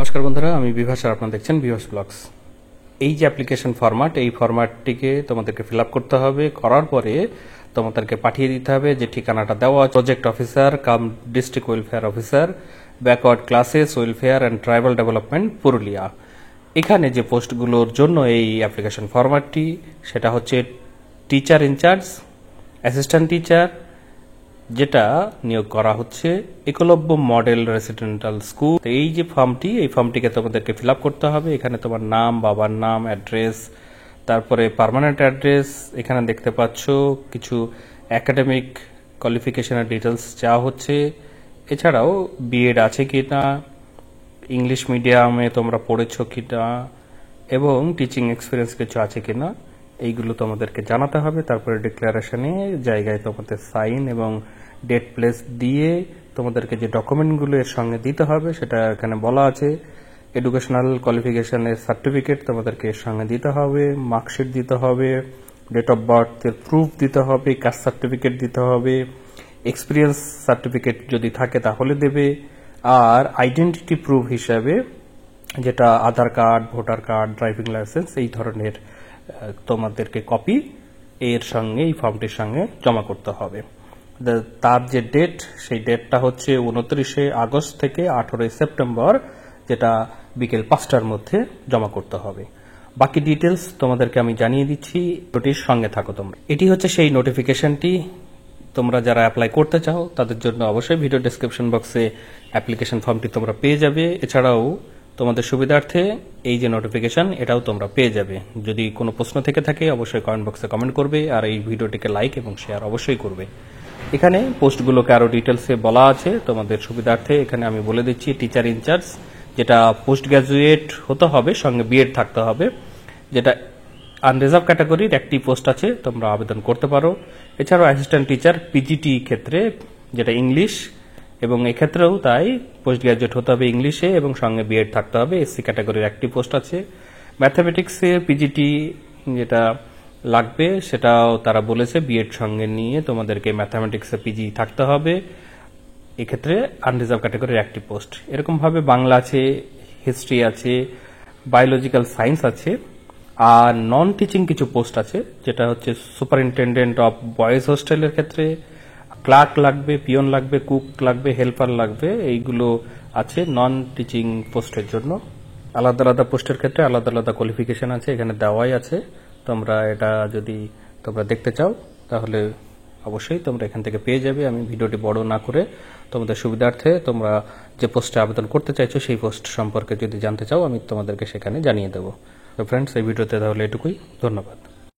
নমস্কার বন্ধুরা, আমি বিভাস আর আপনারা দেখছেন বিভাস ব্লগস। এই যে অ্যাপ্লিকেশন ফরম্যাট, এই ফরম্যাটটিকে তোমাদেরকে ফিল আপ করতে হবে। করার পরে তোমাদেরকে পাঠিয়ে দিতে হবে যে ঠিকানাটা দেওয়া, project officer come district welfare officer, backward classes welfare and tribal development, Purulia. এখানে যে পোস্টগুলোর জন্য এই অ্যাপ্লিকেশন ফরম্যাটটি, সেটা হচ্ছে টিচার ইনচার্জ, অ্যাসিস্ট্যান্ট টিচার, যেটা নিয়োগ করা হচ্ছে একলব্য মডেল রেসিডেন্টাল স্কুল। এই যে ফর্মটি, এই ফর্মটিকে তোমাদেরকে ফিল আপ করতে হবে। এখানে তোমার নাম, বাবার নাম, অ্যাড্রেস, তারপরে পার্মানেন্ট অ্যাড্রেস, এখানে দেখতে পাচ্ছ কিছু একাডেমিক কোয়ালিফিকেশনের ডিটেলস চাওয়া হচ্ছে। এছাড়াও বিএড আছে কিনা, ইংলিশ মিডিয়ামে তোমরা পড়েছো কিনা, এবং টিচিং এক্সপিরিয়েন্স কিছু আছে কিনা, এইগুলো তোমাদেরকে জানাতে হবে। তারপরে ডিক্লারেশনে জায়গায় তোমাদের সাইন এবং ডেট প্লেস দিয়ে তোমাদেরকে যে ডকুমেন্টগুলো এর সঙ্গে দিতে হবে সেটা এখানে বলা আছে। এডুকেশনাল কোয়ালিফিকেশনের সার্টিফিকেট তোমাদেরকে এর সঙ্গে দিতে হবে, মার্কশিট দিতে হবে, ডেট অফ বার্থের প্রুফ দিতে হবে, কাস্ট সার্টিফিকেট দিতে হবে, এক্সপিরিয়েন্স সার্টিফিকেট যদি থাকে তাহলে দেবে। আর আইডেন্টিটি প্রুফ হিসাবে যেটা Aadhaar card, voter card, driving licence, এই ধরনের তোমাদেরকে কপি এর সঙ্গে, এই ফর্মটির সঙ্গে জমা করতে হবে। তার যে ডেট, সেই ডেটটা হচ্ছে 29 আগস্ট থেকে 18 সেপ্টেম্বর, যেটা বিকেল 5টার মধ্যে জমা করতে হবে। বাকি ডিটেলস তোমাদেরকে আমি জানিয়ে দিচ্ছি, ওটির সঙ্গে থাকো তোমরা। এটি হচ্ছে সেই নোটিফিকেশনটি। তোমরা যারা অ্যাপ্লাই করতে চাও তাদের জন্য অবশ্যই ভিডিও ডেসক্রিপশন বক্সে অ্যাপ্লিকেশন ফর্মটি তোমরা পেয়ে যাবে। এছাড়াও তোমাদের সুবিধার্থে এই যে নোটিফিকেশন, এটাও তোমরা পেয়ে যাবে। যদি কোনো প্রশ্ন থেকে থাকে অবশ্যই কমেন্ট বক্সে কমেন্ট করবে, আর এই ভিডিওটিকে লাইক এবং শেয়ার অবশ্যই করবে। এখানে পোস্টগুলোকে আরো ডিটেলসে বলা আছে তোমাদের সুবিধার্থে। এখানে আমি বলে দিচ্ছি, টিচার ইনচার্জ, যেটা পোস্ট গ্রাজুয়েট হতে হবে, সঙ্গে বিএড থাকতে হবে, যেটা আনরিজার্ভ ক্যাটাগরির একটি পোস্ট আছে, তোমরা আবেদন করতে পারো। এছাড়াও অ্যাসিস্ট্যান্ট টিচার পিজিটি ক্ষেত্রে, যেটা ইংলিশ, এবং এক্ষেত্রেও তাই পোস্ট গ্রাজুয়েট হতে হবে ইংলিশে এবং সঙ্গে বিএড থাকতে হবে। এসসি ক্যাটাগরির একটি পোস্ট আছে। ম্যাথামেটিক্সে পিজিটি যেটা লাগবে সেটাও তারা বলেছে, বিএড সঙ্গে নিয়ে তোমাদেরকে ম্যাথামেটিক্সে পিজি থাকতে হবে। এক্ষেত্রে আনরিজার্ভ ক্যাটাগরির একটি পোস্ট। এরকম ভাবে বাংলা আছে, হিস্ট্রি আছে, বায়োলজিক্যাল সায়েন্স আছে, আর নন টিচিং কিছু পোস্ট আছে, যেটা হচ্ছে সুপারিনটেন্ডেন্ট অফ বয়েজ হোস্টেলের ক্ষেত্রে ক্লার্ক লাগবে, পিয়ন লাগবে, কুক লাগবে, হেল্পার লাগবে, এইগুলো আছে নন টিচিং পোস্টের জন্য। আলাদা আলাদা পোস্টের ক্ষেত্রে আলাদা আলাদা কোয়ালিফিকেশন আছে, এখানে দেওয়াই আছে। তোমরা এটা যদি তোমরা দেখতে চাও তাহলে অবশ্যই তোমরা এখান থেকে পেয়ে যাবে। আমি ভিডিওটি বড় না করে তোমাদের সুবিধার্থে তোমরা যে পোস্টে আবেদন করতে চাইছো সেই পোস্ট সম্পর্কে যদি জানতে চাও, আমি তোমাদেরকে সেখানে জানিয়ে দেবো। তো ফ্রেন্ডস, এই ভিডিওতে তাহলে এটুকুই। ধন্যবাদ।